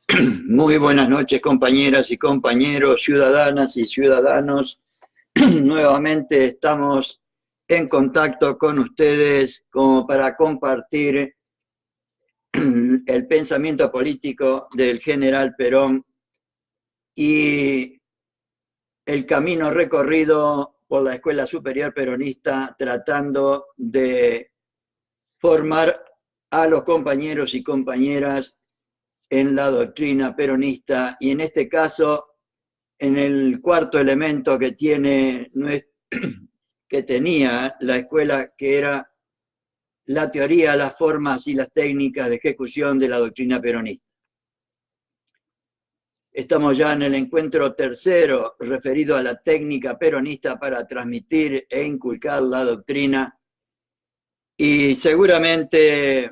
Muy buenas noches, compañeras y compañeros, ciudadanas y ciudadanos. Nuevamente estamos en contacto con ustedes como para compartir el pensamiento político del general Perón y el camino recorrido por la Escuela Superior Peronista tratando de formar a los compañeros y compañeras en la doctrina peronista y en este caso en el cuarto elemento que tenía la escuela, que era la teoría, las formas y las técnicas de ejecución de la doctrina peronista. Estamos ya en el encuentro tercero referido a la técnica peronista para transmitir e inculcar la doctrina, y seguramente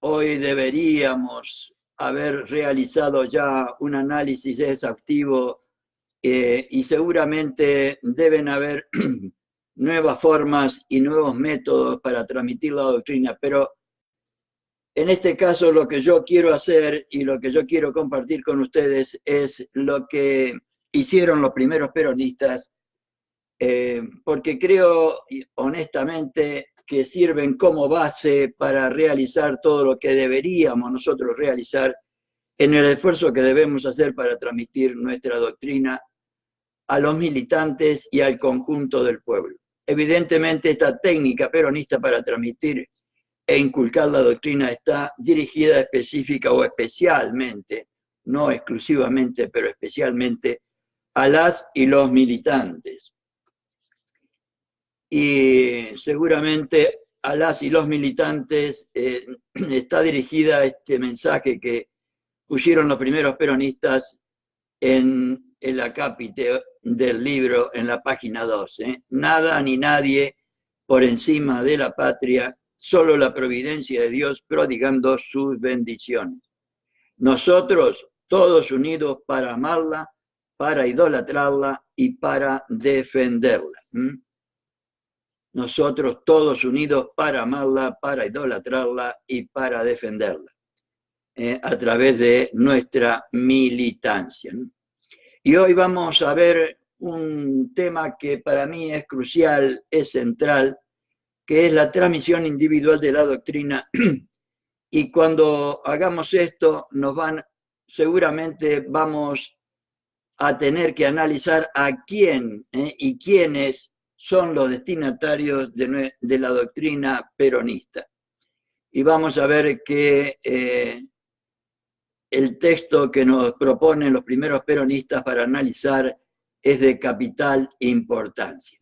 hoy deberíamos haber realizado ya un análisis exhaustivo y seguramente deben haber nuevas formas y nuevos métodos para transmitir la doctrina, pero en este caso lo que yo quiero hacer y lo que yo quiero compartir con ustedes es lo que hicieron los primeros peronistas, porque creo honestamente que sirven como base para realizar todo lo que deberíamos nosotros realizar en el esfuerzo que debemos hacer para transmitir nuestra doctrina a los militantes y al conjunto del pueblo. Evidentemente, esta técnica peronista para transmitir e inculcar la doctrina está dirigida específica o especialmente, no exclusivamente, pero especialmente a las y los militantes. Y seguramente a las y los militantes está dirigida este mensaje que pusieron los primeros peronistas en el acápite del libro, en la página 2. Nada ni nadie por encima de la patria, solo la providencia de Dios prodigando sus bendiciones. Nosotros todos unidos para amarla, para idolatrarla y para defenderla. Nosotros todos unidos para amarla, para idolatrarla y para defenderla, a través de nuestra militancia. Y hoy vamos a ver un tema que para mí es crucial, es central, que es la transmisión individual de la doctrina. Y cuando hagamos esto, seguramente vamos a tener que analizar a quién y quiénes son los destinatarios de la doctrina peronista. Y vamos a ver que el texto que nos proponen los primeros peronistas para analizar es de capital importancia.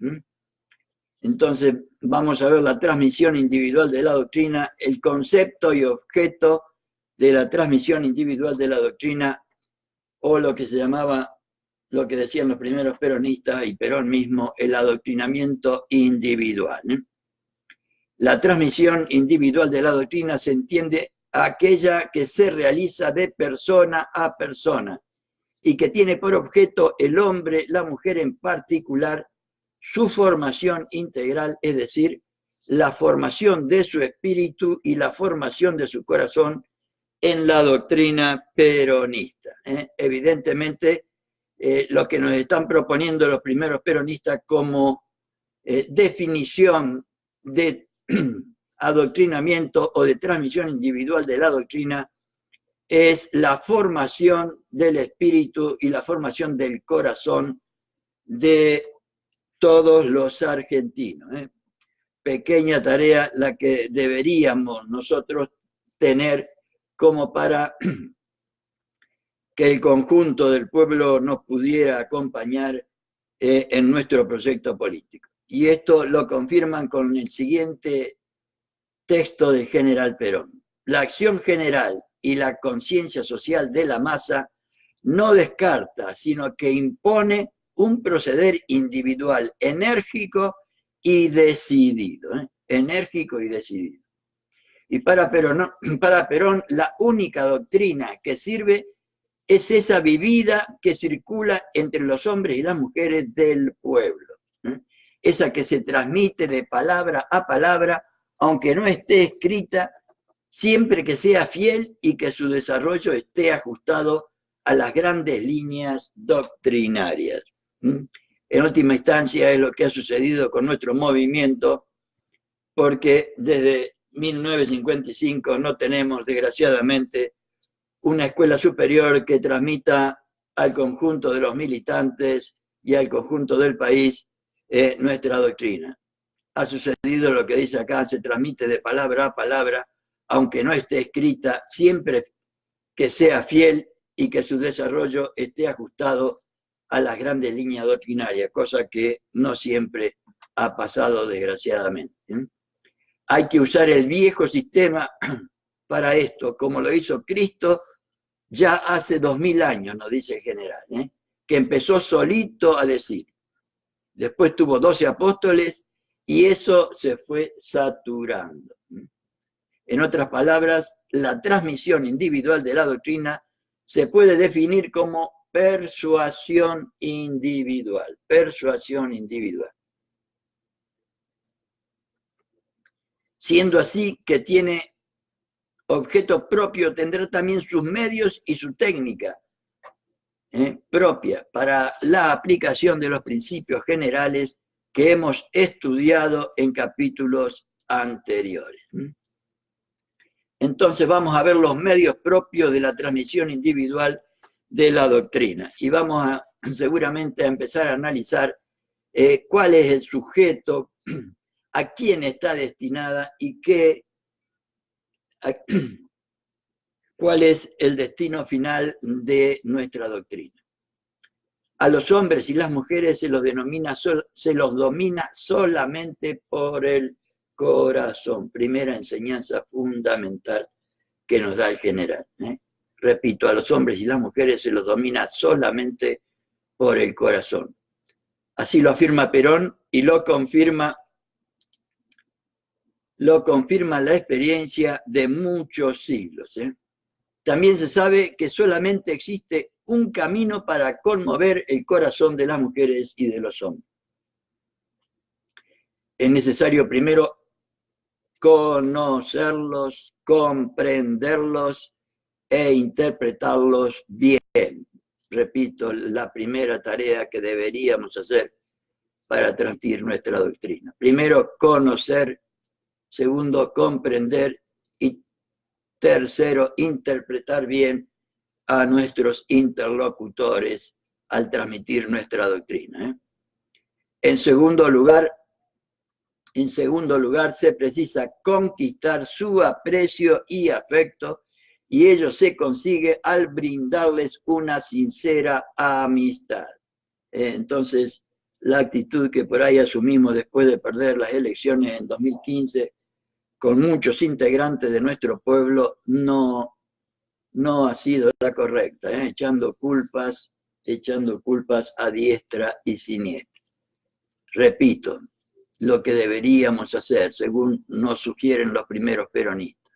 Entonces, vamos a ver la transmisión individual de la doctrina, el concepto y objeto de la transmisión individual de la doctrina, o lo que se llamaba, lo que decían los primeros peronistas y Perón mismo, el adoctrinamiento individual. La transmisión individual de la doctrina se entiende aquella que se realiza de persona a persona y que tiene por objeto el hombre, la mujer en particular, su formación integral, es decir, la formación de su espíritu y la formación de su corazón en la doctrina peronista. Evidentemente, lo que nos están proponiendo los primeros peronistas como definición de adoctrinamiento o de transmisión individual de la doctrina es la formación del espíritu y la formación del corazón de todos los argentinos. Pequeña tarea la que deberíamos nosotros tener como para que el conjunto del pueblo nos pudiera acompañar en nuestro proyecto político. Y esto lo confirman con el siguiente texto del general Perón. La acción general y la conciencia social de la masa no descarta, sino que impone un proceder individual enérgico y decidido. Enérgico y decidido. Y para Perón, la única doctrina que sirve es esa vivida que circula entre los hombres y las mujeres del pueblo. Esa que se transmite de palabra a palabra, aunque no esté escrita, siempre que sea fiel y que su desarrollo esté ajustado a las grandes líneas doctrinarias. En última instancia es lo que ha sucedido con nuestro movimiento, porque desde 1955 no tenemos, desgraciadamente, una escuela superior que transmita al conjunto de los militantes y al conjunto del país nuestra doctrina. Ha sucedido lo que dice acá, se transmite de palabra a palabra, aunque no esté escrita, siempre que sea fiel y que su desarrollo esté ajustado a las grandes líneas doctrinarias, cosa que no siempre ha pasado, desgraciadamente. Hay que usar el viejo sistema para esto, como lo hizo Cristo ya hace 2000 años, nos dice el general, que empezó solito a decir. Después tuvo 12 apóstoles y eso se fue saturando. En otras palabras, la transmisión individual de la doctrina se puede definir como persuasión individual. Persuasión individual. Siendo así que tiene objeto propio, tendrá también sus medios y su técnica propia para la aplicación de los principios generales que hemos estudiado en capítulos anteriores. Entonces vamos a ver los medios propios de la transmisión individual de la doctrina y vamos a seguramente a empezar a analizar cuál es el sujeto, a quién está destinada y cuál es el destino final de nuestra doctrina. A los hombres y las mujeres se los domina solamente por el corazón. Primera enseñanza fundamental que nos da el general. Repito, a los hombres y las mujeres se los domina solamente por el corazón. Así lo afirma Perón y lo confirma la experiencia de muchos siglos. También se sabe que solamente existe un camino para conmover el corazón de las mujeres y de los hombres. Es necesario primero conocerlos, comprenderlos e interpretarlos bien. Repito, la primera tarea que deberíamos hacer para transmitir nuestra doctrina. Primero, conocer. Segundo, comprender. Y tercero, interpretar bien a nuestros interlocutores al transmitir nuestra doctrina. En segundo lugar, se precisa conquistar su aprecio y afecto, y ello se consigue al brindarles una sincera amistad. Entonces, la actitud que por ahí asumimos después de perder las elecciones en 2015, con muchos integrantes de nuestro pueblo, no ha sido la correcta, echando culpas a diestra y siniestra. Repito, lo que deberíamos hacer, según nos sugieren los primeros peronistas.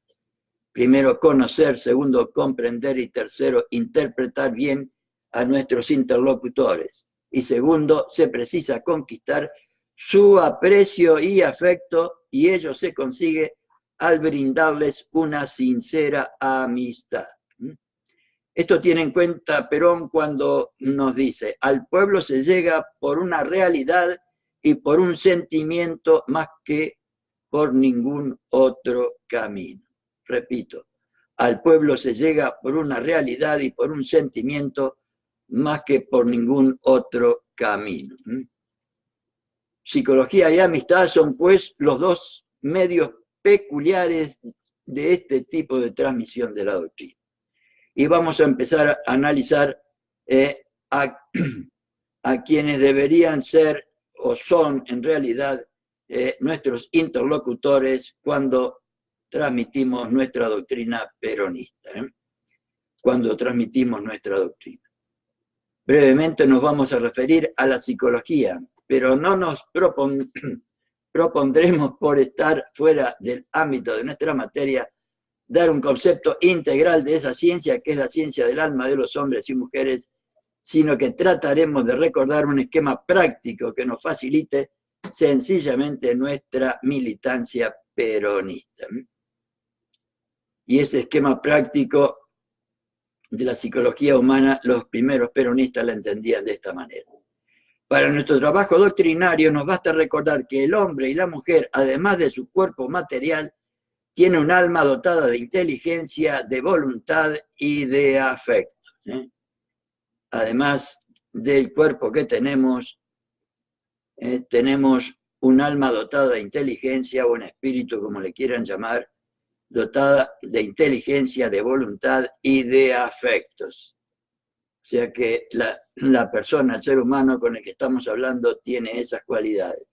Primero, conocer. Segundo, comprender. Y tercero, interpretar bien a nuestros interlocutores. Y segundo, se precisa conquistar su aprecio y afecto, y ello se consigue al brindarles una sincera amistad. Esto tiene en cuenta Perón cuando nos dice: al pueblo se llega por una realidad y por un sentimiento más que por ningún otro camino. Repito, al pueblo se llega por una realidad y por un sentimiento más que por ningún otro camino. Psicología y amistad son pues los dos medios peculiares de este tipo de transmisión de la doctrina. Y vamos a empezar a analizar a quienes deberían ser o son en realidad nuestros interlocutores cuando transmitimos nuestra doctrina peronista. Cuando transmitimos nuestra doctrina. Brevemente nos vamos a referir a la psicología, pero no nos propondremos, por estar fuera del ámbito de nuestra materia, dar un concepto integral de esa ciencia, que es la ciencia del alma de los hombres y mujeres, sino que trataremos de recordar un esquema práctico que nos facilite sencillamente nuestra militancia peronista. y ese esquema práctico de la psicología humana, los primeros peronistas la entendían de esta manera. Para nuestro trabajo doctrinario nos basta recordar que el hombre y la mujer, además de su cuerpo material, tiene un alma dotada de inteligencia, de voluntad y de afecto. Además del cuerpo que tenemos un alma dotada de inteligencia, o un espíritu, como le quieran llamar, dotada de inteligencia, de voluntad y de afectos. O sea que la persona, el ser humano con el que estamos hablando, tiene esas cualidades.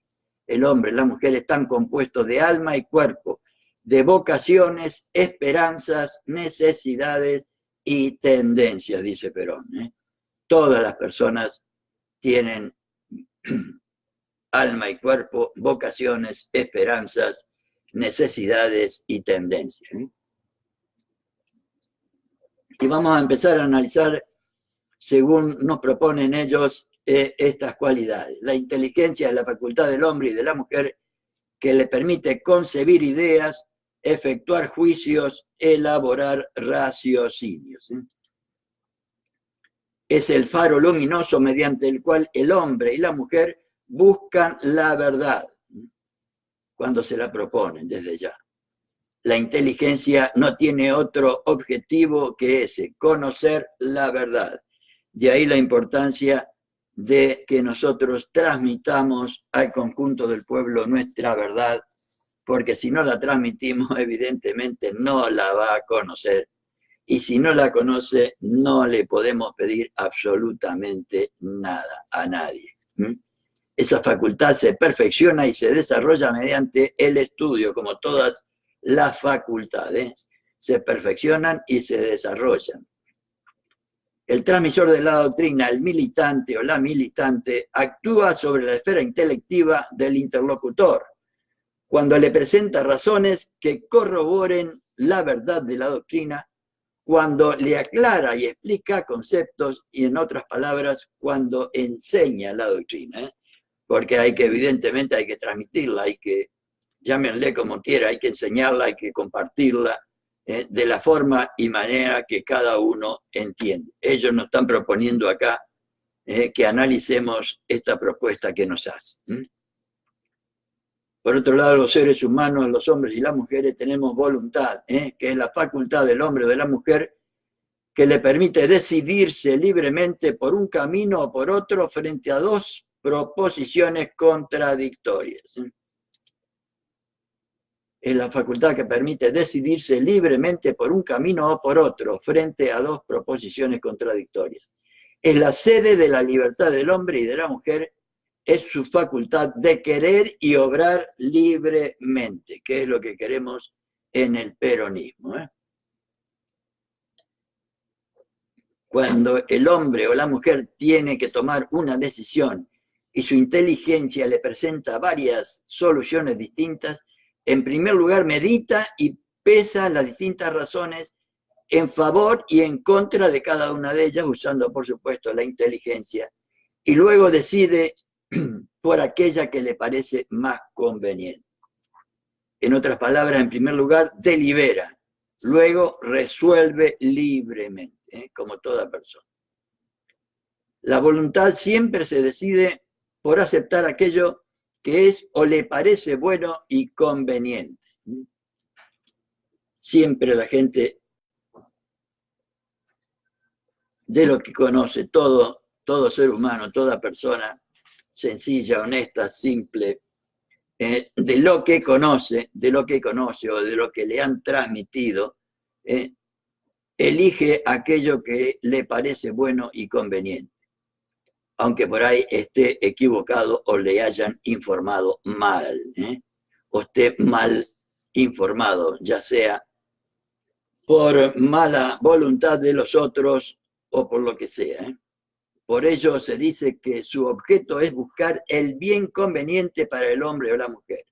El hombre y la mujer están compuestos de alma y cuerpo, de vocaciones, esperanzas, necesidades y tendencias, dice Perón. Todas las personas tienen alma y cuerpo, vocaciones, esperanzas, necesidades y tendencias. Y vamos a empezar a analizar, según nos proponen ellos, estas cualidades. La inteligencia es la facultad del hombre y de la mujer que le permite concebir ideas, efectuar juicios, elaborar raciocinios. Es el faro luminoso mediante el cual el hombre y la mujer buscan la verdad cuando se la proponen desde ya. La inteligencia no tiene otro objetivo que ese, conocer la verdad. De ahí la importancia de que nosotros transmitamos al conjunto del pueblo nuestra verdad, porque si no la transmitimos, evidentemente no la va a conocer. Y si no la conoce, no le podemos pedir absolutamente nada a nadie. Esa facultad se perfecciona y se desarrolla mediante el estudio, como todas las facultades se perfeccionan y se desarrollan. El transmisor de la doctrina, el militante o la militante, actúa sobre la esfera intelectiva del interlocutor cuando le presenta razones que corroboren la verdad de la doctrina, cuando le aclara y explica conceptos, y en otras palabras, cuando enseña la doctrina, porque evidentemente hay que transmitirla, hay que, llámenle como quiera, hay que enseñarla, hay que compartirla de la forma y manera que cada uno entiende. Ellos nos están proponiendo acá que analicemos esta propuesta que nos hace. Por otro lado, los seres humanos, los hombres y las mujeres, tenemos voluntad, que es la facultad del hombre o de la mujer que le permite decidirse libremente por un camino o por otro frente a dos proposiciones contradictorias. Es la facultad que permite decidirse libremente por un camino o por otro frente a dos proposiciones contradictorias. Es la sede de la libertad del hombre y de la mujer, es su facultad de querer y obrar libremente, que es lo que queremos en el peronismo. Cuando el hombre o la mujer tiene que tomar una decisión y su inteligencia le presenta varias soluciones distintas, en primer lugar medita y pesa las distintas razones en favor y en contra de cada una de ellas, usando por supuesto la inteligencia, y luego decide por aquella que le parece más conveniente. En otras palabras, en primer lugar, delibera, luego resuelve libremente, como toda persona. La voluntad siempre se decide por aceptar aquello que es o le parece bueno y conveniente. Siempre la gente de lo que conoce, todo ser humano, toda persona sencilla, honesta, simple, de lo que conoce o de lo que le han transmitido, elige aquello que le parece bueno y conveniente, aunque por ahí esté equivocado o le hayan informado mal, o esté mal informado, ya sea por mala voluntad de los otros o por lo que sea. Por ello se dice que su objeto es buscar el bien conveniente para el hombre o la mujer.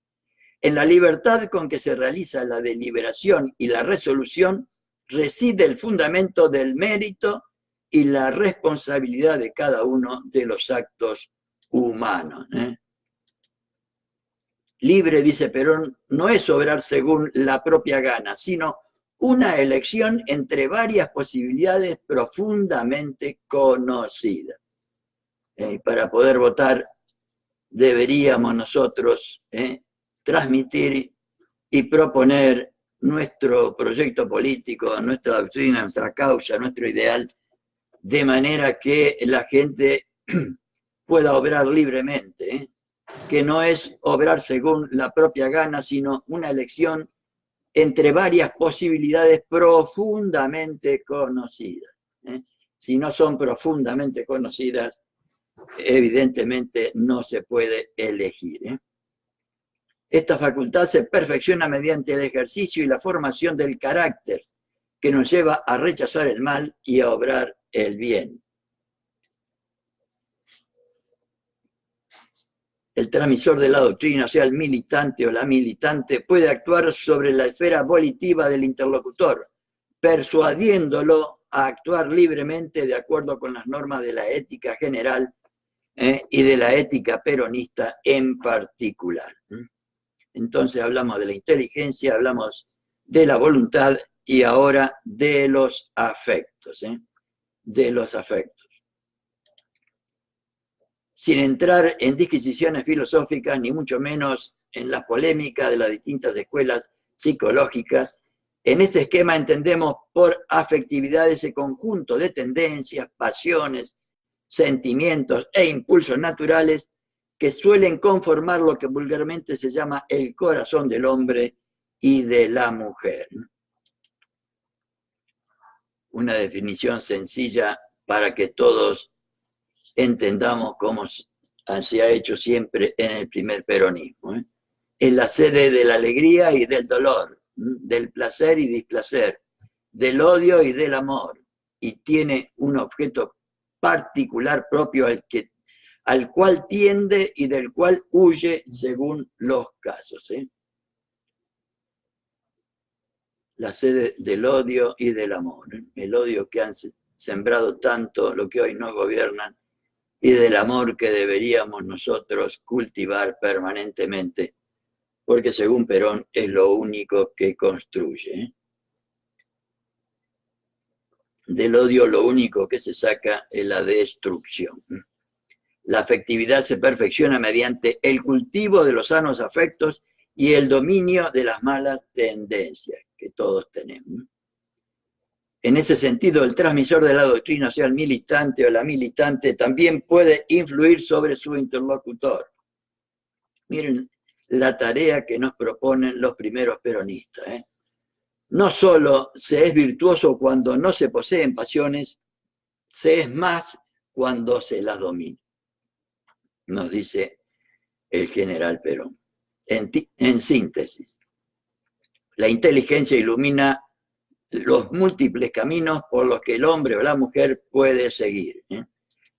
En la libertad con que se realiza la deliberación y la resolución reside el fundamento del mérito y la responsabilidad de cada uno de los actos humanos. Libre, dice Perón, no es obrar según la propia gana, sino una elección entre varias posibilidades profundamente conocidas. Para poder votar deberíamos nosotros transmitir y proponer nuestro proyecto político, nuestra doctrina, nuestra causa, nuestro ideal, de manera que la gente pueda obrar libremente, que no es obrar según la propia gana, sino una elección entre varias posibilidades profundamente conocidas. Si no son profundamente conocidas, evidentemente no se puede elegir. Esta facultad se perfecciona mediante el ejercicio y la formación del carácter, que nos lleva a rechazar el mal y a obrar el bien. El transmisor de la doctrina, o sea, el militante o la militante, puede actuar sobre la esfera volitiva del interlocutor, persuadiéndolo a actuar libremente de acuerdo con las normas de la ética general y de la ética peronista en particular. Entonces hablamos de la inteligencia, hablamos de la voluntad y ahora de los afectos. De los afectos. Sin entrar en disquisiciones filosóficas, ni mucho menos en las polémicas de las distintas escuelas psicológicas, en este esquema entendemos por afectividad ese conjunto de tendencias, pasiones, sentimientos e impulsos naturales que suelen conformar lo que vulgarmente se llama el corazón del hombre y de la mujer. Una definición sencilla para que todos entendamos cómo se ha hecho siempre en el primer peronismo. Es la sede de la alegría y del dolor, del placer y displacer, del odio y del amor, y tiene un objeto particular propio al cual tiende y del cual huye según los casos. La sede del odio y del amor. El odio que han sembrado tanto lo que hoy nos gobiernan, y del amor que deberíamos nosotros cultivar permanentemente, porque según Perón es lo único que construye. Del odio lo único que se saca es la destrucción. La afectividad se perfecciona mediante el cultivo de los sanos afectos y el dominio de las malas tendencias que todos tenemos. En ese sentido, el transmisor de la doctrina, sea el militante o la militante, también puede influir sobre su interlocutor. Miren la tarea que nos proponen los primeros peronistas. No solo se es virtuoso cuando no se poseen pasiones, se es más cuando se las domina, nos dice el general Perón. En síntesis, la inteligencia ilumina los múltiples caminos por los que el hombre o la mujer puede seguir.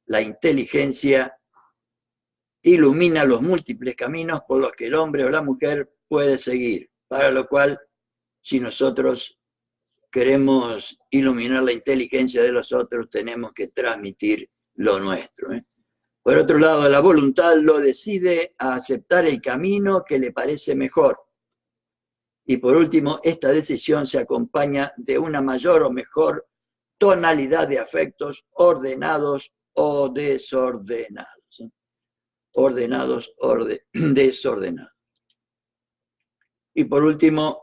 La inteligencia ilumina los múltiples caminos por los que el hombre o la mujer puede seguir, para lo cual, si nosotros queremos iluminar la inteligencia de los otros, tenemos que transmitir lo nuestro. Por otro lado, la voluntad lo decide a aceptar el camino que le parece mejor. Y por último, esta decisión se acompaña de una mayor o mejor tonalidad de afectos ordenados o desordenados. Ordenados o desordenados. Y por último,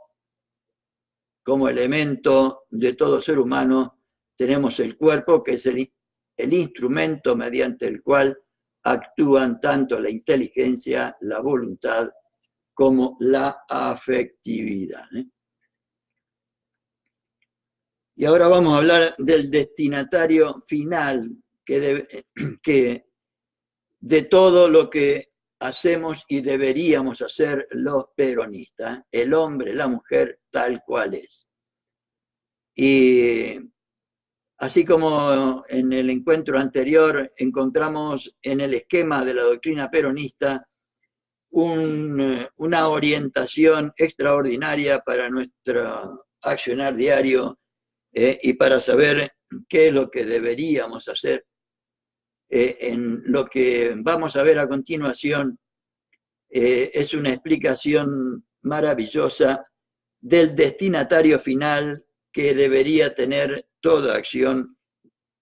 como elemento de todo ser humano, tenemos el cuerpo, que es el instrumento mediante el cual actúan tanto la inteligencia, la voluntad, como la afectividad. Y ahora vamos a hablar del destinatario final, que de todo lo que hacemos y deberíamos hacer los peronistas, el hombre, la mujer, tal cual es. Y así como en el encuentro anterior encontramos en el esquema de la doctrina peronista una orientación extraordinaria para nuestro accionar diario y para saber qué es lo que deberíamos hacer. En lo que vamos a ver a continuación es una explicación maravillosa del destinatario final que debería tener toda acción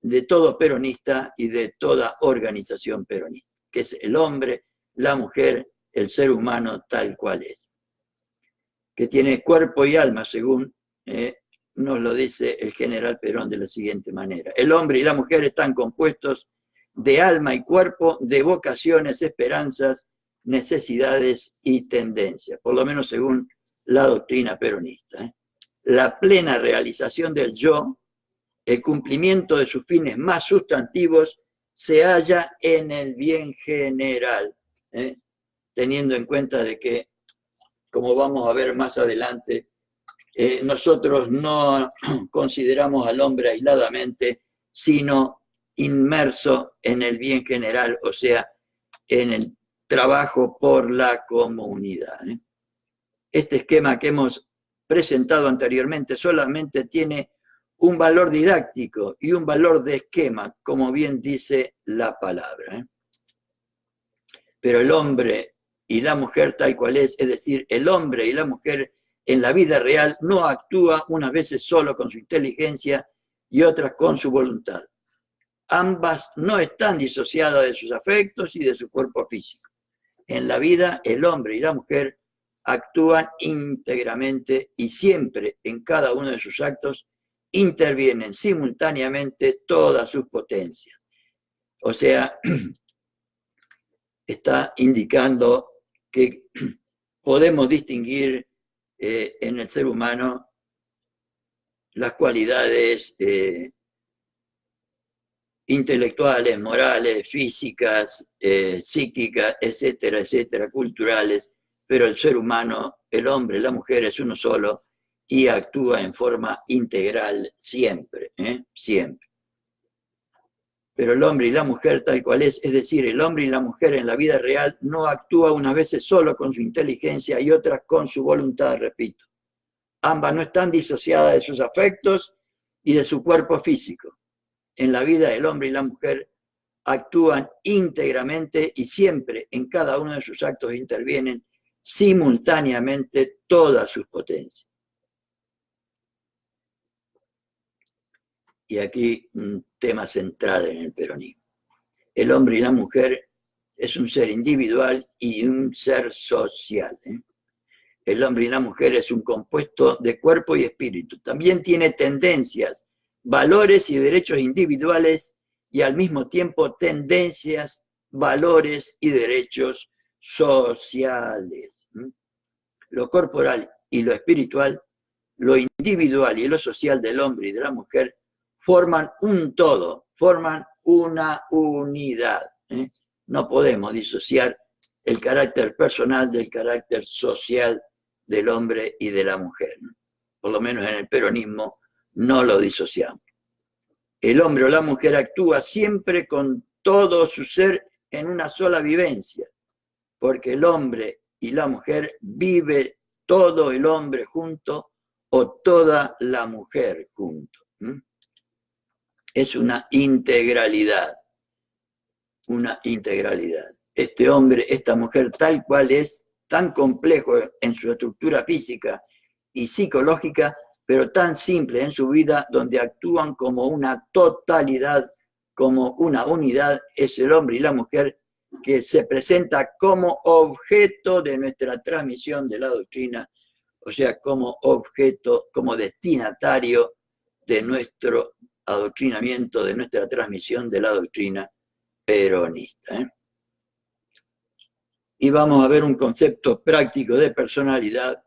de todo peronista y de toda organización peronista, que es el hombre, la mujer, el ser humano tal cual es, que tiene cuerpo y alma, según nos lo dice el general Perón de la siguiente manera: el hombre y la mujer están compuestos de alma y cuerpo, de vocaciones, esperanzas, necesidades y tendencias, por lo menos según la doctrina peronista. La plena realización del yo, el cumplimiento de sus fines más sustantivos, se halla en el bien general, teniendo en cuenta de que, como vamos a ver más adelante, nosotros no consideramos al hombre aisladamente, sino inmerso en el bien general, o sea, en el trabajo por la comunidad. Este esquema que hemos presentado anteriormente solamente tiene un valor didáctico y un valor de esquema, como bien dice la palabra. Pero el hombre y la mujer tal cual es decir, el hombre y la mujer en la vida real no actúa unas veces solo con su inteligencia y otras con su voluntad. Ambas no están disociadas de sus afectos y de su cuerpo físico. En la vida, el hombre y la mujer actúan íntegramente y siempre en cada uno de sus actos intervienen simultáneamente todas sus potencias. O sea, está indicando que podemos distinguir en el ser humano las cualidades intelectuales, morales, físicas, psíquicas, etcétera, etcétera, culturales, pero el ser humano, el hombre, la mujer es uno solo y actúa en forma integral siempre, siempre. Pero el hombre y la mujer tal cual es decir, el hombre y la mujer en la vida real no actúa unas veces solo con su inteligencia y otras con su voluntad, repito. Ambas no están disociadas de sus afectos y de su cuerpo físico. En la vida el hombre y la mujer actúan íntegramente y siempre en cada uno de sus actos intervienen simultáneamente todas sus potencias. Y aquí un tema central en el peronismo. El hombre y la mujer es un ser individual y un ser social. El hombre y la mujer es un compuesto de cuerpo y espíritu. También tiene tendencias, valores y derechos individuales y al mismo tiempo tendencias, valores y derechos sociales. Lo corporal y lo espiritual, lo individual y lo social del hombre y de la mujer forman un todo, forman una unidad. No podemos disociar el carácter personal del carácter social del hombre y de la mujer. Por lo menos en el peronismo no lo disociamos. El hombre o la mujer actúa siempre con todo su ser en una sola vivencia, porque el hombre y la mujer vive todo el hombre junto o toda la mujer junto. Es una integralidad, una integralidad. Este hombre, esta mujer tal cual es, tan complejo en su estructura física y psicológica, pero tan simple en su vida, donde actúan como una totalidad, como una unidad, es el hombre y la mujer, que se presenta como objeto de nuestra transmisión de la doctrina, o sea, como objeto, como destinatario de nuestro adoctrinamiento, de nuestra transmisión de la doctrina peronista. Y vamos a ver un concepto práctico de personalidad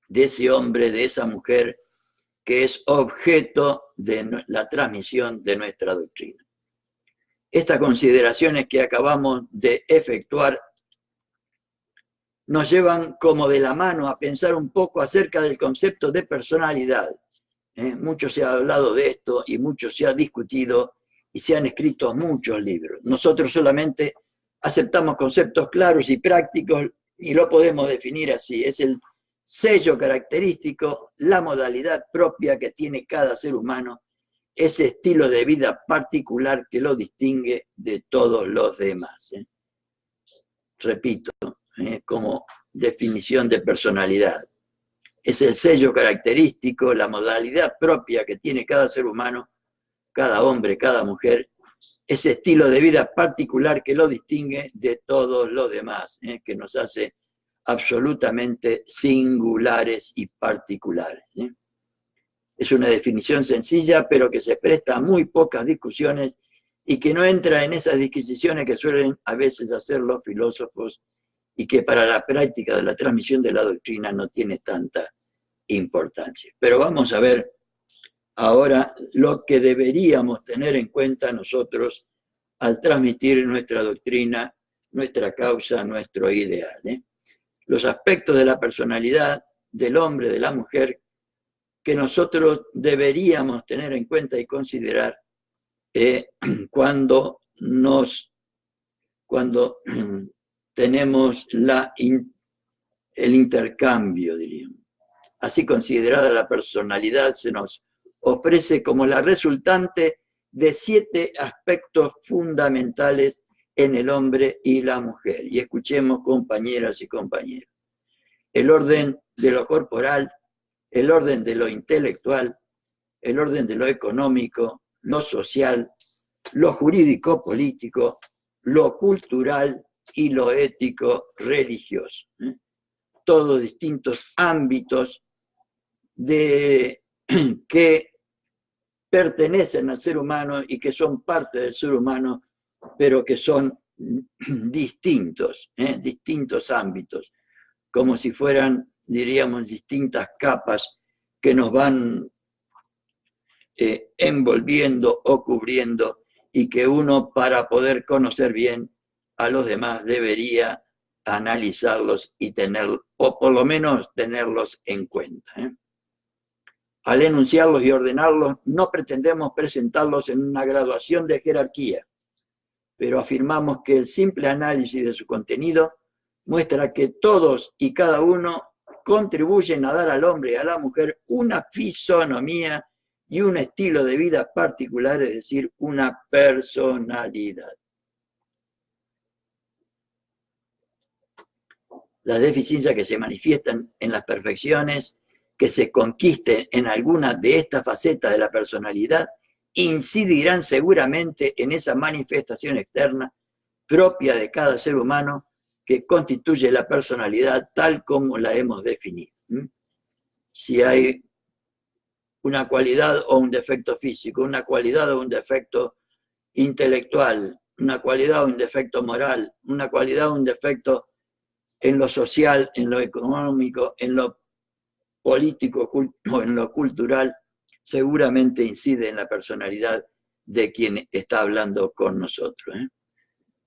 de ese hombre, de esa mujer, que es objeto de la transmisión de nuestra doctrina. Estas consideraciones que acabamos de efectuar nos llevan como de la mano a pensar un poco acerca del concepto de personalidad. Mucho se ha hablado de esto y mucho se ha discutido y se han escrito muchos libros. Nosotros solamente aceptamos conceptos claros y prácticos y lo podemos definir así. Es el sello característico, la modalidad propia que tiene cada ser humano, ese estilo de vida particular que lo distingue de todos los demás. Repito, como definición de personalidad. es el sello característico, la modalidad propia que tiene cada ser humano, cada hombre, cada mujer, ese estilo de vida particular que lo distingue de todos los demás, que nos hace absolutamente singulares y particulares. Es una definición sencilla, pero que se presta a muy pocas discusiones y que no entra en esas disquisiciones que suelen a veces hacer los filósofos y que para la práctica de la transmisión de la doctrina no tiene tanta importancia. Pero vamos a ver ahora lo que deberíamos tener en cuenta nosotros al transmitir nuestra doctrina, nuestra causa, nuestro ideal. Los aspectos de la personalidad del hombre, de la mujer, que nosotros deberíamos tener en cuenta y considerar cuando tenemos el intercambio, diríamos. Así considerada la personalidad se nos ofrece como la resultante de 7 aspectos fundamentales en el hombre y la mujer. Y escuchemos, compañeras y compañeros. El orden de lo corporal, el orden de lo intelectual, el orden de lo económico, lo social, lo jurídico-político, lo cultural y lo ético-religioso. Todos distintos ámbitos que pertenecen al ser humano y que son parte del ser humano, pero que son distintos, distintos ámbitos, como si fueran, diríamos, distintas capas que nos van envolviendo o cubriendo y que uno, para poder conocer bien a los demás, debería analizarlos y o por lo menos tenerlos en cuenta. Al enunciarlos y ordenarlos, no pretendemos presentarlos en una graduación de jerarquía, pero afirmamos que el simple análisis de su contenido muestra que todos y cada uno contribuyen a dar al hombre y a la mujer una fisonomía y un estilo de vida particular, es decir, una personalidad. Las deficiencias que se manifiestan en las perfecciones que se conquisten en alguna de estas facetas de la personalidad incidirán seguramente en esa manifestación externa propia de cada ser humano que constituye la personalidad tal como la hemos definido. Si hay una cualidad o un defecto físico, una cualidad o un defecto intelectual, una cualidad o un defecto moral, una cualidad o un defecto en lo social, en lo económico, en lo político o en lo cultural, seguramente incide en la personalidad de quien está hablando con nosotros.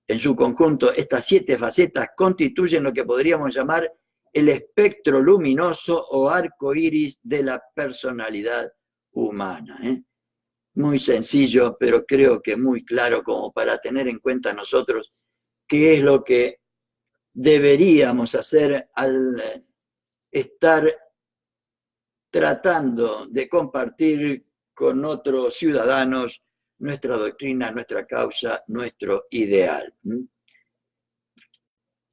En su conjunto, estas 7 facetas constituyen lo que podríamos llamar el espectro luminoso o arco iris de la personalidad humana. Muy sencillo, pero creo que muy claro como para tener en cuenta nosotros qué es lo que deberíamos hacer al estar tratando de compartir con otros ciudadanos nuestra doctrina, nuestra causa, nuestro ideal.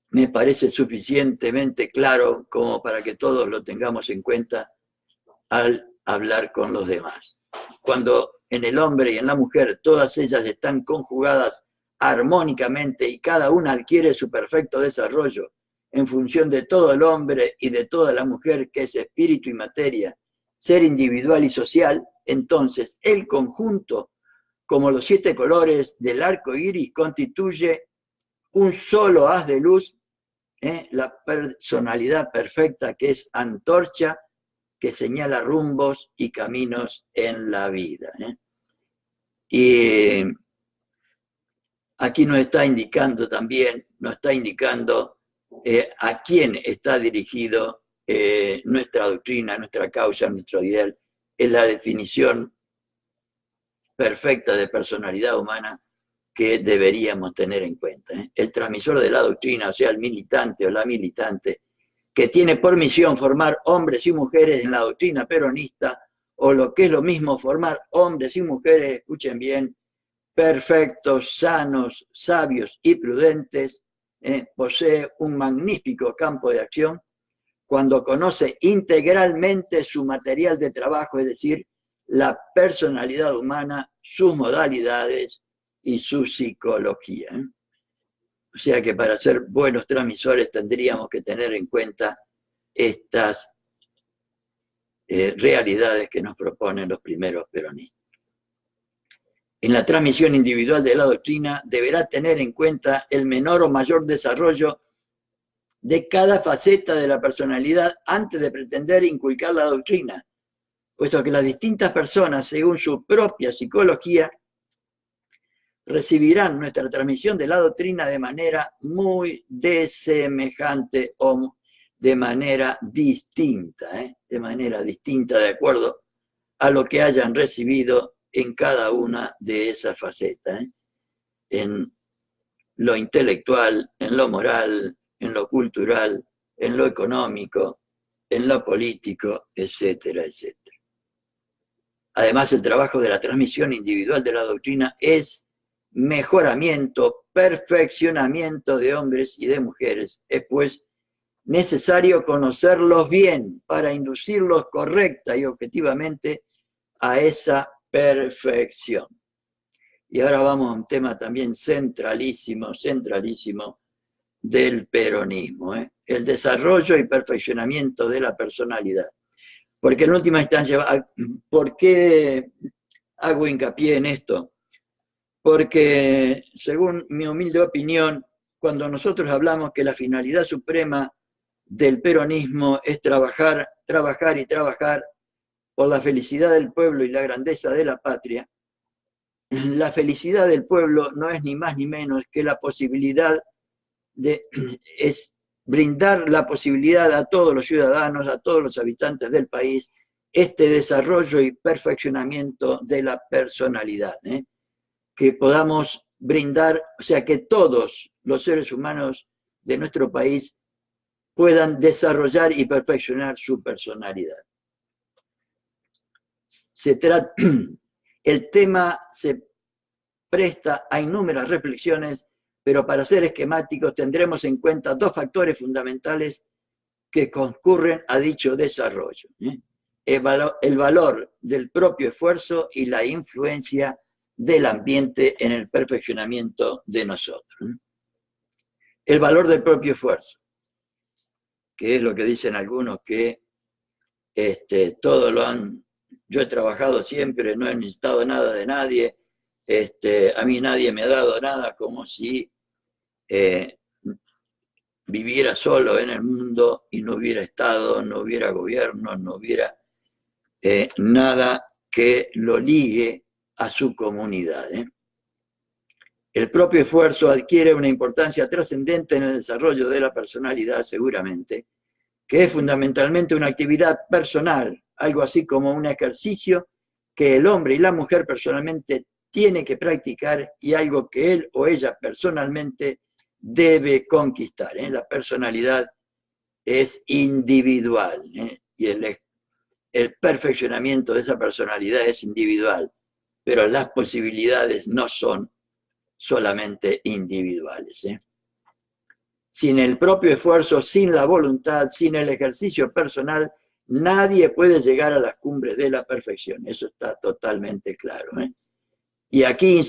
Me parece suficientemente claro como para que todos lo tengamos en cuenta al hablar con los demás. Cuando en el hombre y en la mujer todas ellas están conjugadas armónicamente y cada una adquiere su perfecto desarrollo en función de todo el hombre y de toda la mujer, que es espíritu y materia, ser individual y social, entonces el conjunto, como los 7 colores del arco iris, constituye un solo haz de luz, la personalidad perfecta, que es antorcha que señala rumbos y caminos en la vida. Y aquí nos está indicando también, a quién está dirigido nuestra doctrina, nuestra causa, nuestro ideal. Es la definición perfecta de personalidad humana que deberíamos tener en cuenta. El transmisor de la doctrina, o sea, el militante o la militante, que tiene por misión formar hombres y mujeres en la doctrina peronista, o lo que es lo mismo, formar hombres y mujeres, escuchen bien, perfectos, sanos, sabios y prudentes, posee un magnífico campo de acción cuando conoce integralmente su material de trabajo, es decir, la personalidad humana, sus modalidades y su psicología. O sea que para ser buenos transmisores tendríamos que tener en cuenta estas realidades que nos proponen los primeros peronistas. En la transmisión individual de la doctrina deberá tener en cuenta el menor o mayor desarrollo de cada faceta de la personalidad antes de pretender inculcar la doctrina, puesto que las distintas personas, según su propia psicología, recibirán nuestra transmisión de la doctrina de manera muy desemejante o de manera distinta, de acuerdo a lo que hayan recibido en cada una de esas facetas, en lo intelectual, en lo moral, en lo cultural, en lo económico, en lo político, etcétera, etcétera. Además, el trabajo de la transmisión individual de la doctrina es mejoramiento, perfeccionamiento de hombres y de mujeres. Es pues necesario conocerlos bien para inducirlos correcta y objetivamente a esa perfección. Y ahora vamos a un tema también centralísimo del peronismo, el desarrollo y perfeccionamiento de la personalidad. Porque en última instancia, ¿por qué hago hincapié en esto? Porque, según mi humilde opinión, cuando nosotros hablamos que la finalidad suprema del peronismo es trabajar y trabajar por la felicidad del pueblo y la grandeza de la patria, la felicidad del pueblo no es ni más ni menos que la posibilidad es brindar la posibilidad a todos los ciudadanos, a todos los habitantes del país, este desarrollo y perfeccionamiento de la personalidad, que podamos brindar, o sea, que todos los seres humanos de nuestro país puedan desarrollar y perfeccionar su personalidad. El tema se presta a innumerables reflexiones, pero para ser esquemáticos tendremos en cuenta dos factores fundamentales que concurren a dicho desarrollo. El valor del propio esfuerzo y la influencia del ambiente en el perfeccionamiento de nosotros. El valor del propio esfuerzo, que es lo que dicen algunos que todo lo han... Yo he trabajado siempre, no he necesitado nada de nadie, a mí nadie me ha dado nada, como si viviera solo en el mundo y no hubiera Estado, no hubiera gobierno, no hubiera nada que lo ligue a su comunidad. El propio esfuerzo adquiere una importancia trascendente en el desarrollo de la personalidad, seguramente, que es fundamentalmente una actividad personal, algo así como un ejercicio que el hombre y la mujer personalmente tiene que practicar y algo que él o ella personalmente debe conquistar. La personalidad es individual y el perfeccionamiento de esa personalidad es individual, pero las posibilidades no son solamente individuales. Sin el propio esfuerzo, sin la voluntad, sin el ejercicio personal, nadie puede llegar a las cumbres de la perfección. Eso está totalmente claro. Y aquí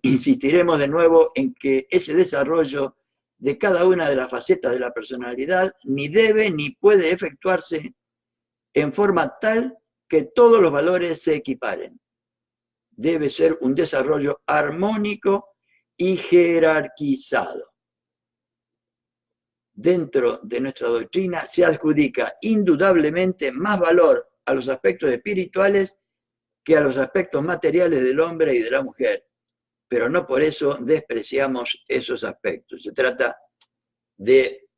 insistiremos de nuevo en que ese desarrollo de cada una de las facetas de la personalidad ni debe ni puede efectuarse en forma tal que todos los valores se equiparen. Debe ser un desarrollo armónico y jerarquizado. Dentro de nuestra doctrina se adjudica indudablemente más valor a los aspectos espirituales que a los aspectos materiales del hombre y de la mujer, pero no por eso despreciamos esos aspectos. Se trata de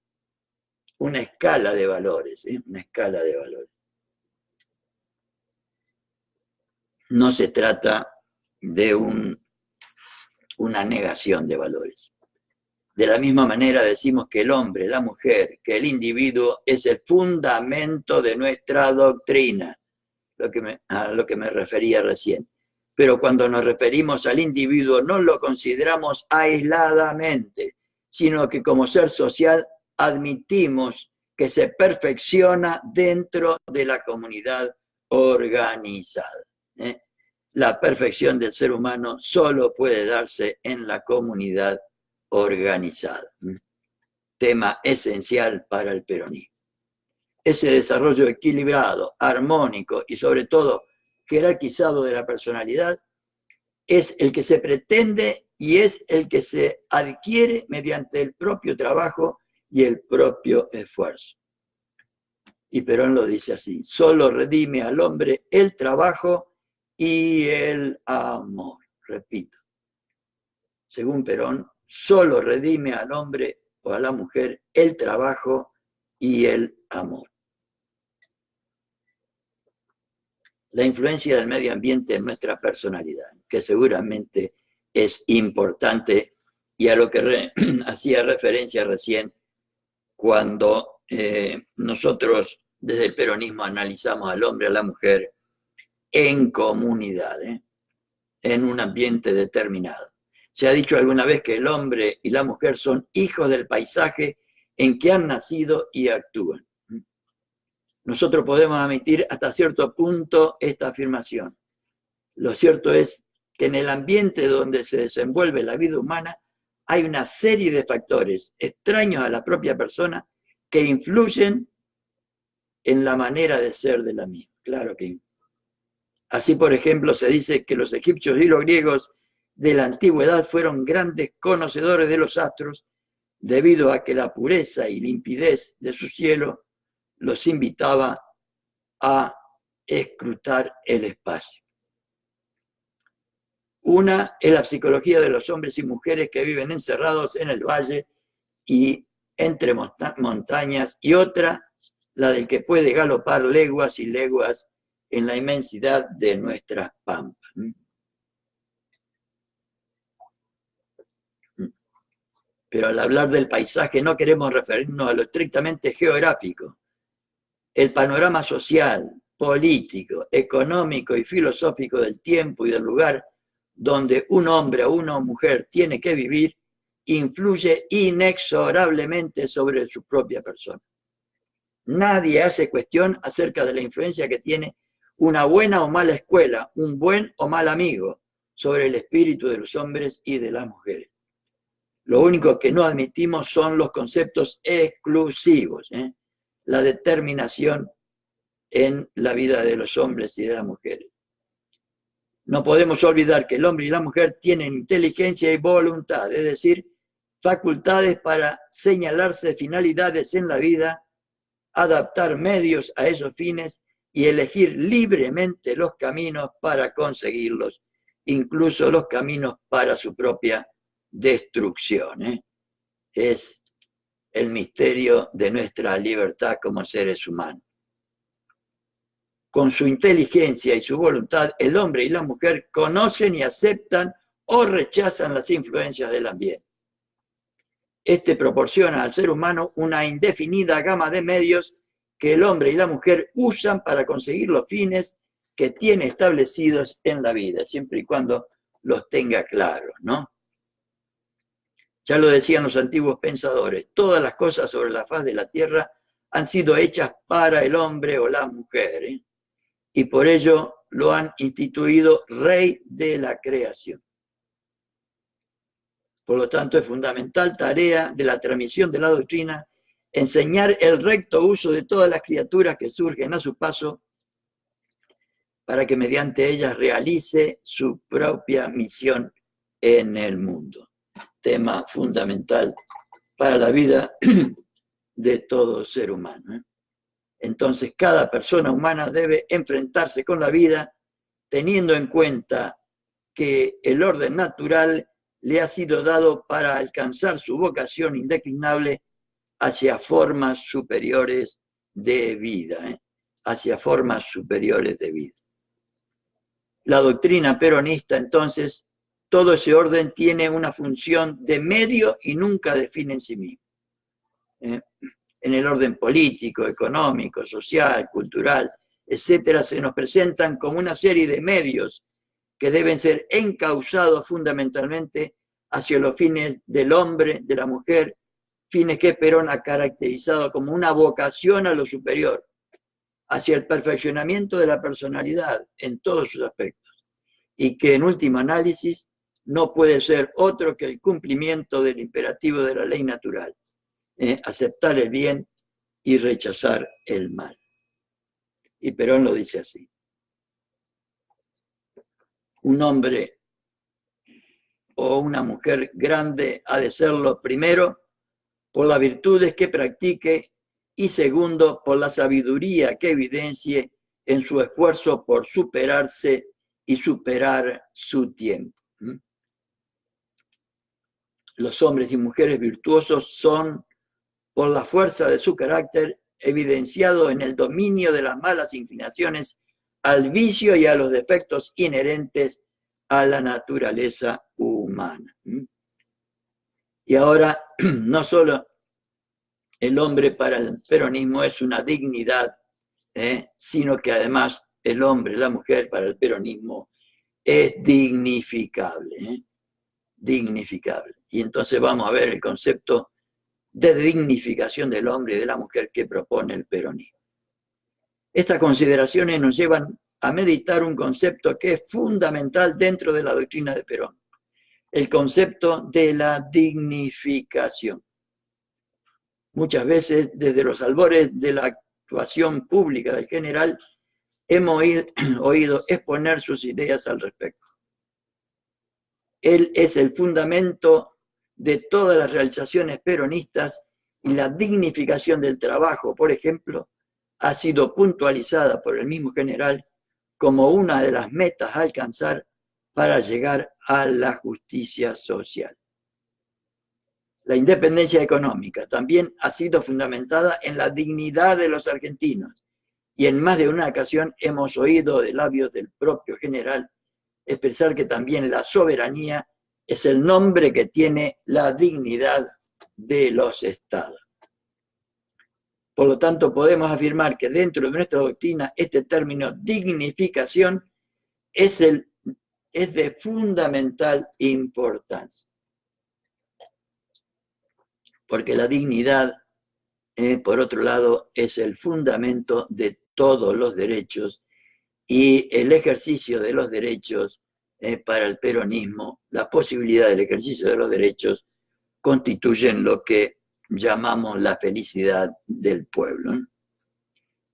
una escala de valores, una escala de valores. No se trata de una negación de valores. De la misma manera decimos que el hombre, la mujer, que el individuo es el fundamento de nuestra doctrina, a lo que me refería recién. Pero cuando nos referimos al individuo no lo consideramos aisladamente, sino que como ser social admitimos que se perfecciona dentro de la comunidad organizada. La perfección del ser humano solo puede darse en la comunidad organizada. Tema esencial para el peronismo. Ese desarrollo equilibrado, armónico y sobre todo jerarquizado de la personalidad es el que se pretende y es el que se adquiere mediante el propio trabajo y el propio esfuerzo. Y Perón lo dice así: solo redime al hombre el trabajo y el amor. Repito, según Perón, solo redime al hombre o a la mujer el trabajo y el amor. La influencia del medio ambiente en nuestra personalidad, que seguramente es importante y a lo que hacía referencia recién cuando nosotros desde el peronismo analizamos al hombre, a la mujer en comunidad, en un ambiente determinado. Se ha dicho alguna vez que el hombre y la mujer son hijos del paisaje en que han nacido y actúan. Nosotros podemos admitir hasta cierto punto esta afirmación. Lo cierto es que en el ambiente donde se desenvuelve la vida humana hay una serie de factores extraños a la propia persona que influyen en la manera de ser de la misma. Claro que así, por ejemplo, se dice que los egipcios y los griegos de la antigüedad fueron grandes conocedores de los astros debido a que la pureza y limpidez de su cielo los invitaba a escrutar el espacio. Una es la psicología de los hombres y mujeres que viven encerrados en el valle y entre montañas, y otra, la del que puede galopar leguas y leguas en la inmensidad de nuestras pampas. Pero al hablar del paisaje no queremos referirnos a lo estrictamente geográfico. El panorama social, político, económico y filosófico del tiempo y del lugar donde un hombre o una mujer tiene que vivir influye inexorablemente sobre su propia persona. Nadie hace cuestión acerca de la influencia que tiene una buena o mala escuela, un buen o mal amigo sobre el espíritu de los hombres y de las mujeres. Lo único que no admitimos son los conceptos exclusivos, la determinación en la vida de los hombres y de las mujeres. No podemos olvidar que el hombre y la mujer tienen inteligencia y voluntad, es decir, facultades para señalarse finalidades en la vida, adaptar medios a esos fines y elegir libremente los caminos para conseguirlos, incluso los caminos para su propia destrucción. Es el misterio de nuestra libertad como seres humanos. Con su inteligencia y su voluntad, el hombre y la mujer conocen y aceptan o rechazan las influencias del ambiente. Este proporciona al ser humano una indefinida gama de medios que el hombre y la mujer usan para conseguir los fines que tiene establecidos en la vida, siempre y cuando los tenga claros, ¿no? Ya lo decían los antiguos pensadores, todas las cosas sobre la faz de la tierra han sido hechas para el hombre o la mujer, y por ello lo han instituido rey de la creación. Por lo tanto, es fundamental tarea de la transmisión de la doctrina enseñar el recto uso de todas las criaturas que surgen a su paso para que mediante ellas realice su propia misión en el mundo. Tema fundamental para la vida de todo ser humano. Entonces, cada persona humana debe enfrentarse con la vida teniendo en cuenta que el orden natural le ha sido dado para alcanzar su vocación indeclinable hacia formas superiores de vida, hacia formas superiores de vida. La doctrina peronista, entonces, todo ese orden tiene una función de medio y nunca de fin en sí mismo. En el orden político, económico, social, cultural, etcétera, se nos presentan como una serie de medios que deben ser encauzados fundamentalmente hacia los fines del hombre, de la mujer fines que Perón ha caracterizado como una vocación a lo superior, hacia el perfeccionamiento de la personalidad en todos sus aspectos, y que en último análisis no puede ser otro que el cumplimiento del imperativo de la ley natural, aceptar el bien y rechazar el mal. Y Perón lo dice así: un hombre o una mujer grande ha de serlo primero por las virtudes que practique y segundo por la sabiduría que evidencie en su esfuerzo por superarse y superar su tiempo. Los hombres y mujeres virtuosos son, por la fuerza de su carácter, evidenciado en el dominio de las malas inclinaciones al vicio y a los defectos inherentes a la naturaleza humana. Y ahora, no solo el hombre para el peronismo es una dignidad, sino que además el hombre, la mujer para el peronismo es dignificable, dignificable. Y entonces vamos a ver el concepto de dignificación del hombre y de la mujer que propone el peronismo. Estas consideraciones nos llevan a meditar un concepto que es fundamental dentro de la doctrina de Perón, el concepto de la dignificación. Muchas veces, desde los albores de la actuación pública del general, hemos oído exponer sus ideas al respecto. Él es el fundamento de todas las realizaciones peronistas y la dignificación del trabajo, por ejemplo, ha sido puntualizada por el mismo general como una de las metas a alcanzar para llegar a la justicia social. La independencia económica también ha sido fundamentada en la dignidad de los argentinos, y en más de una ocasión hemos oído de labios del propio general expresar que también la soberanía es el nombre que tiene la dignidad de los estados. Por lo tanto, podemos afirmar que dentro de nuestra doctrina este término dignificación es de fundamental importancia. Porque la dignidad, por otro lado, es el fundamento de todos los derechos, y el ejercicio de los derechos para el peronismo, la posibilidad del ejercicio de los derechos, constituyen lo que llamamos la felicidad del pueblo.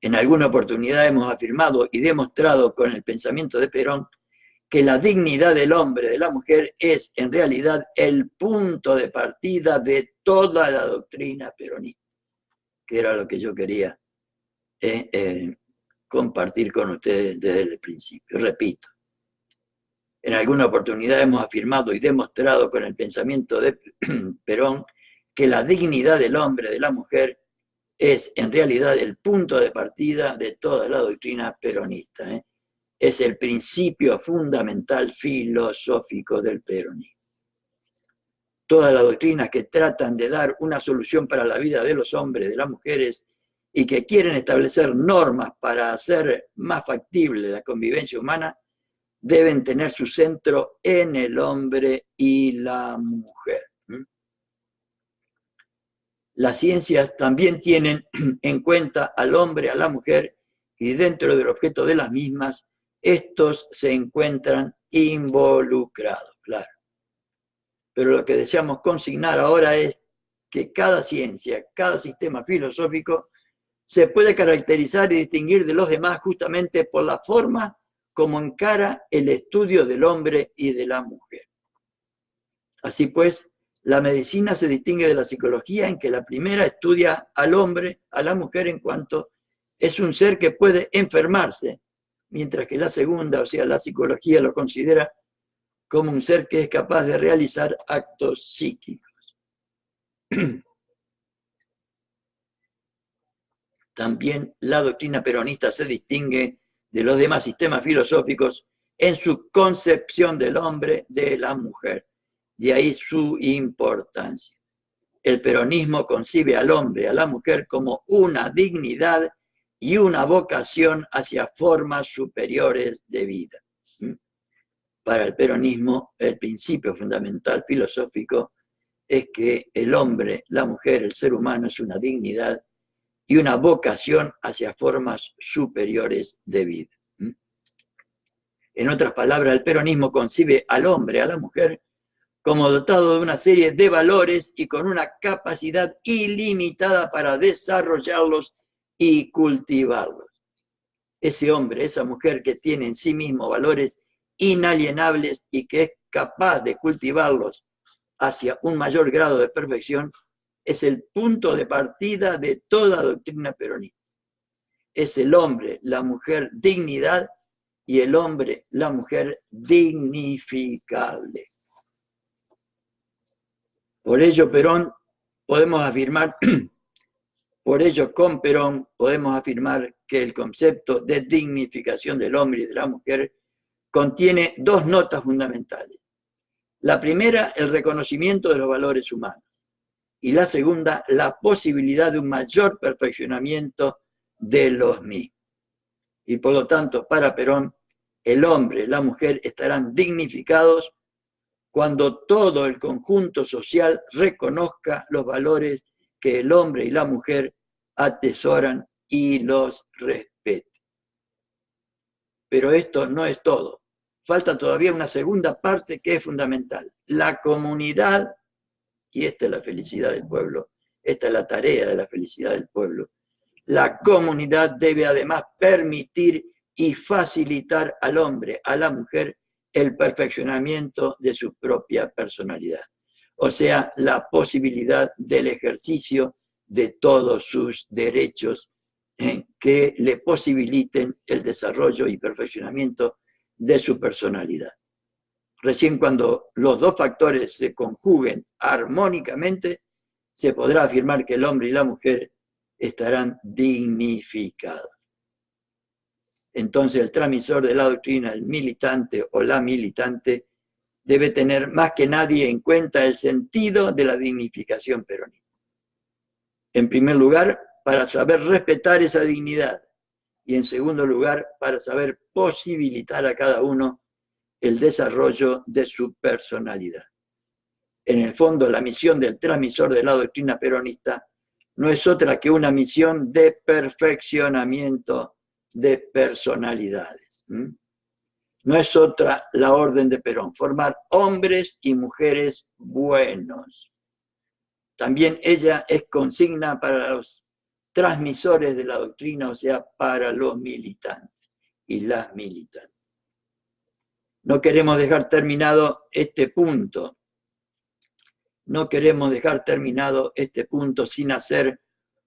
En alguna oportunidad hemos afirmado y demostrado con el pensamiento de Perón que la dignidad del hombre, de la mujer, es en realidad el punto de partida de toda la doctrina peronista, que era lo que yo quería compartir con ustedes desde el principio. Repito, en alguna oportunidad hemos afirmado y demostrado con el pensamiento de Perón que la dignidad del hombre, de la mujer, es en realidad el punto de partida de toda la doctrina peronista. Es el principio fundamental filosófico del peronismo. Todas las doctrinas que tratan de dar una solución para la vida de los hombres, de las mujeres, y que quieren establecer normas para hacer más factible la convivencia humana, deben tener su centro en el hombre y la mujer. Las ciencias también tienen en cuenta al hombre, a la mujer, y dentro del objeto de las mismas, estos se encuentran involucrados, claro. Pero lo que deseamos consignar ahora es que cada ciencia, cada sistema filosófico, se puede caracterizar y distinguir de los demás justamente por la forma como encara el estudio del hombre y de la mujer. Así pues, la medicina se distingue de la psicología en que la primera estudia al hombre, a la mujer, en cuanto es un ser que puede enfermarse, mientras que la segunda, o sea, la psicología, lo considera como un ser que es capaz de realizar actos psíquicos. También la doctrina peronista se distingue de los demás sistemas filosóficos en su concepción del hombre, de la mujer. De ahí su importancia. El peronismo concibe al hombre, a la mujer, como una dignidad y una vocación hacia formas superiores de vida. Para el peronismo, el principio fundamental filosófico es que el hombre, la mujer, el ser humano es una dignidad y una vocación hacia formas superiores de vida. En otras palabras, el peronismo concibe al hombre, a la mujer, como dotado de una serie de valores y con una capacidad ilimitada para desarrollarlos y cultivarlos. Ese hombre, esa mujer que tiene en sí mismo valores inalienables y que es capaz de cultivarlos hacia un mayor grado de perfección, es el punto de partida de toda doctrina peronista. Es el hombre, la mujer, dignidad, y el hombre, la mujer, dignificable. Por ello, Perón, podemos afirmar, por ello, con Perón, podemos afirmar que el concepto de dignificación del hombre y de la mujer contiene dos notas fundamentales. La primera, el reconocimiento de los valores humanos. Y la segunda, la posibilidad de un mayor perfeccionamiento de los mismos. Y por lo tanto, para Perón, el hombre, la mujer estarán dignificados cuando todo el conjunto social reconozca los valores que el hombre y la mujer atesoran y los respete. Pero esto no es todo. Falta todavía una segunda parte que es fundamental. La comunidad, y esta es la felicidad del pueblo, esta es la tarea de la felicidad del pueblo. La comunidad debe además permitir y facilitar al hombre, a la mujer, el perfeccionamiento de su propia personalidad. O sea, la posibilidad del ejercicio de todos sus derechos que le posibiliten el desarrollo y perfeccionamiento de su personalidad. Recién cuando los dos factores se conjuguen armónicamente, se podrá afirmar que el hombre y la mujer estarán dignificados. Entonces el transmisor de la doctrina, el militante o la militante, debe tener más que nadie en cuenta el sentido de la dignificación peronista. En primer lugar, para saber respetar esa dignidad, y en segundo lugar, para saber posibilitar a cada uno el desarrollo de su personalidad. En el fondo, la misión del transmisor de la doctrina peronista no es otra que una misión de perfeccionamiento de personalidades. No es otra la orden de Perón, formar hombres y mujeres buenos. También ella es consigna para los transmisores de la doctrina, o sea, para los militantes y las militantes. No queremos dejar terminado este punto. No queremos dejar terminado este punto sin hacer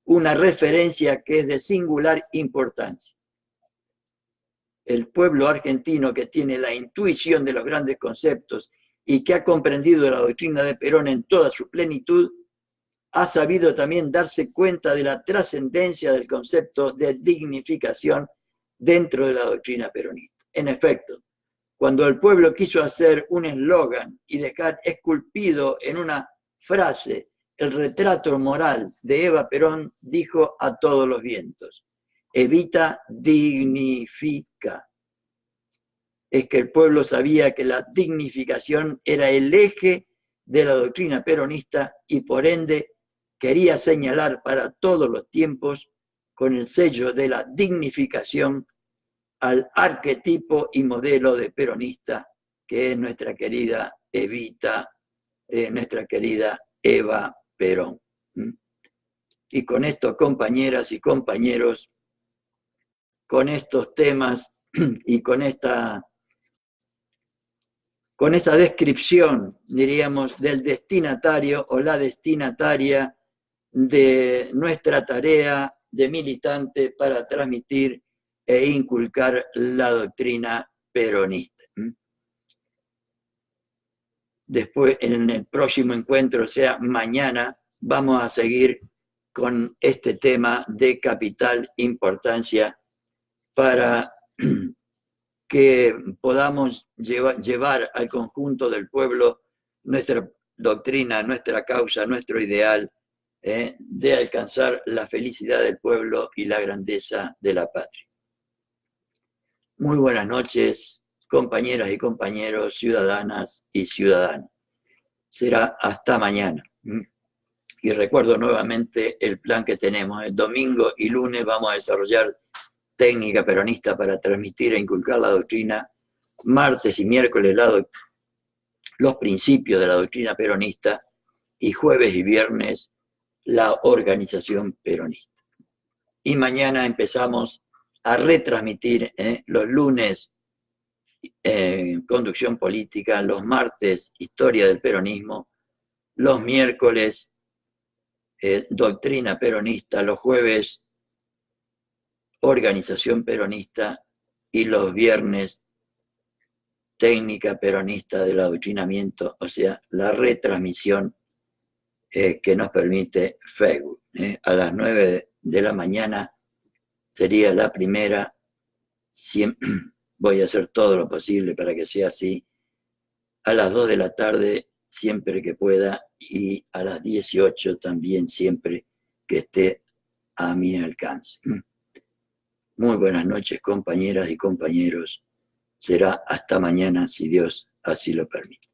una referencia que es de singular importancia. El pueblo argentino, que tiene la intuición de los grandes conceptos y que ha comprendido la doctrina de Perón en toda su plenitud, ha sabido también darse cuenta de la trascendencia del concepto de dignificación dentro de la doctrina peronista. En efecto, cuando el pueblo quiso hacer un eslogan y dejar esculpido en una frase el retrato moral de Eva Perón, dijo a todos los vientos: evita, dignifica. Es que el pueblo sabía que la dignificación era el eje de la doctrina peronista y por ende quería señalar para todos los tiempos con el sello de la dignificación al arquetipo y modelo de peronista que es nuestra querida Evita, nuestra querida Eva Perón. Y con esto, compañeras y compañeros, con estos temas y con esta descripción, diríamos, del destinatario o la destinataria de nuestra tarea de militante para transmitir e inculcar la doctrina peronista. Después, en el próximo encuentro, o sea, mañana, vamos a seguir con este tema de capital importancia para que podamos llevar al conjunto del pueblo nuestra doctrina, nuestra causa, nuestro ideal de alcanzar la felicidad del pueblo y la grandeza de la patria. Muy buenas noches, compañeras y compañeros, ciudadanas y ciudadanos. Será hasta mañana. Y recuerdo nuevamente el plan que tenemos. El domingo y lunes vamos a desarrollar técnica peronista para transmitir e inculcar la doctrina. Martes y miércoles los principios de la doctrina peronista. Y jueves y viernes la organización peronista. Y mañana empezamos a retransmitir los lunes conducción política, los martes historia del peronismo, los miércoles doctrina peronista, los jueves organización peronista y los viernes técnica peronista del adoctrinamiento, o sea, la retransmisión que nos permite Facebook. A las 9 de la mañana sería la primera. Siempre voy a hacer todo lo posible para que sea así. A las 2 de la tarde, siempre que pueda, y a las 18 también, siempre que esté a mi alcance. Muy buenas noches, compañeras y compañeros. Será hasta mañana, si Dios así lo permite.